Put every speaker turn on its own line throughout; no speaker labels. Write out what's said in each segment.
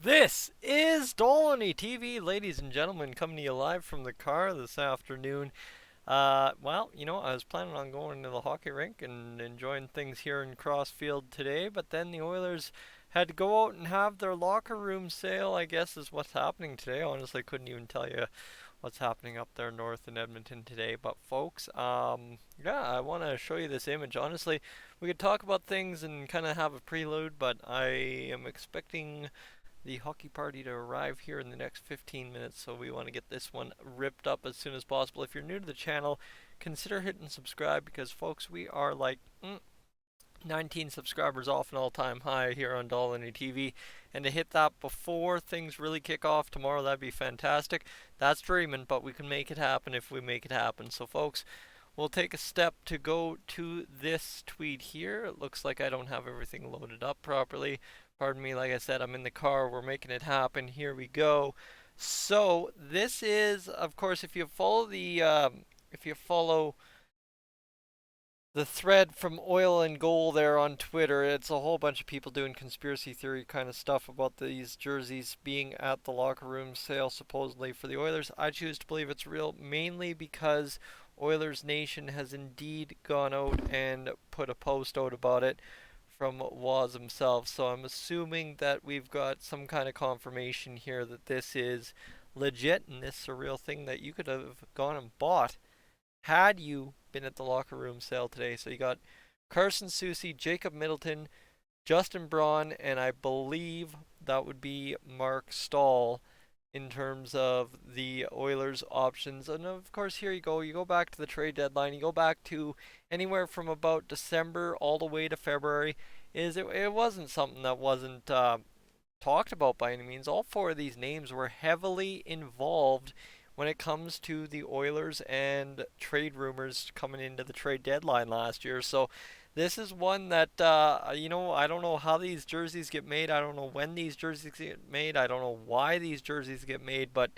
This is Dolany TV, ladies and gentlemen, coming to you live from the car this afternoon. I was planning on going to the hockey rink and enjoying things here in Crossfield today, but then the Oilers had to go out and have their locker room sale, I guess is what's happening today. Honestly, couldn't even tell you what's happening up there north in Edmonton today. But folks, yeah, I want to show you this image. Honestly, we could talk about things and kind of have a prelude, but I am expecting the hockey party to arrive here in the next 15 minutes, so we want to get this one ripped up as soon as possible. If you're new to the channel, consider hitting subscribe because, folks, we are like 19 subscribers off an all-time high here on Dolany TV, and to hit that before things really kick off tomorrow, that'd be fantastic. That's dreaming, but we can make it happen if we make it happen. So, folks, we'll take a step to go to this tweet here. It looks like I don't have everything loaded up properly. Pardon me, like I said, I'm in the car. We're making it happen. Here we go. So this is, of course, if you follow the thread from OilInGoal there on Twitter, it's a whole bunch of people doing conspiracy theory kind of stuff about these jerseys being at the locker room sale supposedly for the Oilers. I choose to believe it's real, mainly because Oilers Nation has indeed gone out and put a post out about it from Waz himself. So I'm assuming that we've got some kind of confirmation here that this is legit and this is a real thing that you could have gone and bought had you been at the locker room sale today. So you got Carson Soucy, Jacob Middleton, Justin Braun, and I believe that would be Mark Stahl in terms of the Oilers options. And of course, here you go. You go back to the trade deadline. You go back to anywhere from about December all the way to February. It wasn't something that wasn't talked about by any means. All four of these names were heavily involved when it comes to the Oilers and trade rumors coming into the trade deadline last year. So this is one that I don't know how these jerseys get made. I don't know when these jerseys get made. I don't know why these jerseys get made, but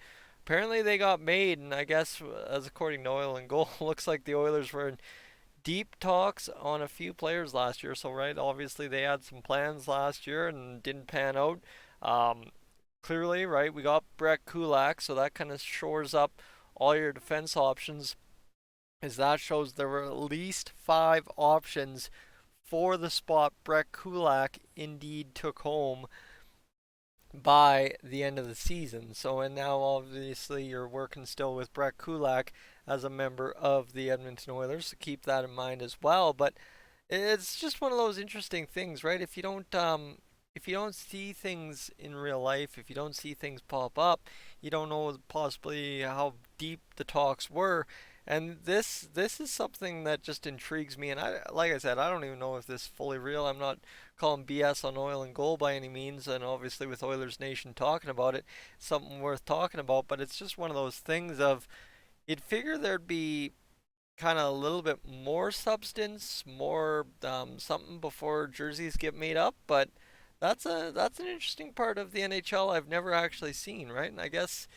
apparently they got made. And I guess, as according to OilInGoal, looks like the Oilers were in deep talks on a few players last year. So right, obviously they had some plans last year and didn't pan out. Um, Clearly, right, we got Brett Kulak, so that kind of shores up all your defense options. As that shows there were at least five options for the spot Brett Kulak indeed took home by the end of the season. So, and now obviously you're working still with Brett Kulak as a member of the Edmonton Oilers, so keep that in mind as well. But it's just one of those interesting things, right? If you don't see things in real life, if you don't see things pop up, you don't know possibly how deep the talks were. And this is something that just intrigues me. And like I said, I don't even know if this is fully real. I'm not calling BS on OilInGoal by any means. And obviously, with Oilers Nation talking about it, it's something worth talking about. But it's just one of those things of you'd figure there'd be kind of a little bit more substance, more something before jerseys get made up. But that's an interesting part of the NHL I've never actually seen, right? And I guess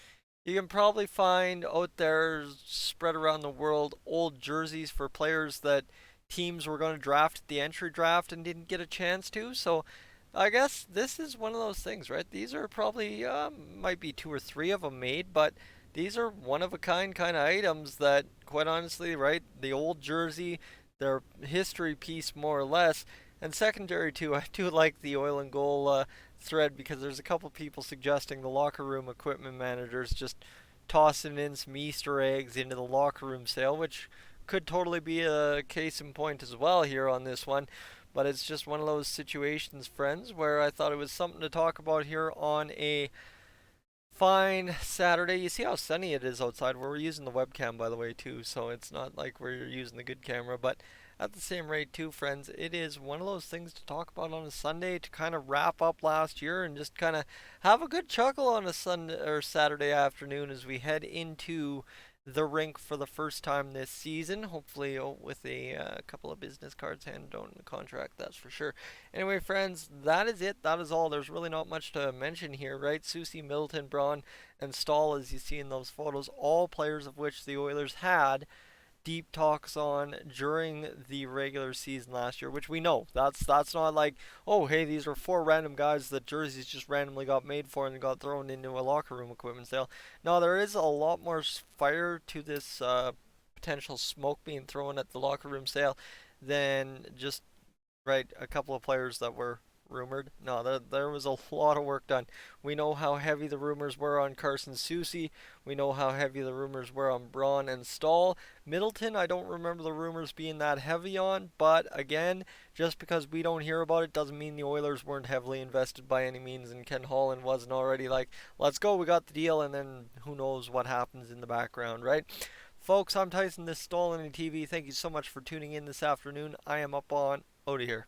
you can probably find out there spread around the world old jerseys for players that teams were going to draft at the entry draft and didn't get a chance to. So I guess this is one of those things, right? These are probably might be two or three of them made, but these are one of a kind of items that, quite honestly, right? The old jersey, their history piece more or less, and secondary to, I do like the OilInGoal thread because there's a couple people suggesting the locker room equipment managers just tossing in some Easter eggs into the locker room sale, which could totally be a case in point as well here on this one. But it's just one of those situations, friends, where I thought it was something to talk about here on a fine Saturday. You see how sunny it is outside. We're using the webcam, by the way, too, so it's not like we're using the good camera. But at the same rate, too, friends, it is one of those things to talk about on a Sunday to kind of wrap up last year and just kind of have a good chuckle on a Sunday or Saturday afternoon as we head into the rink for the first time this season. Hopefully, with a couple of business cards handed out in the contract, that's for sure. Anyway, friends, that is it. That is all. There's really not much to mention here, right? Soucy, Middleton, Braun, and Stahl, as you see in those photos, all players of which the Oilers had deep talks on during the regular season last year, which we know that's not like, oh hey, these are four random guys that jerseys just randomly got made for and got thrown into a locker room equipment sale. No, there is a lot more fire to this potential smoke being thrown at the locker room sale than just right a couple of players that were rumored. No, there was a lot of work done. We know how heavy the rumors were on Carson Soucy. We know how heavy the rumors were on Braun and Stahl. Middleton, I don't remember the rumors being that heavy on, but again, just because we don't hear about it doesn't mean the Oilers weren't heavily invested by any means, and Ken Holland wasn't already like, let's go, we got the deal, and then who knows what happens in the background, right? Folks, I'm Tyson, this is Stolen TV. Thank you so much for tuning in this afternoon. I am up on out of here.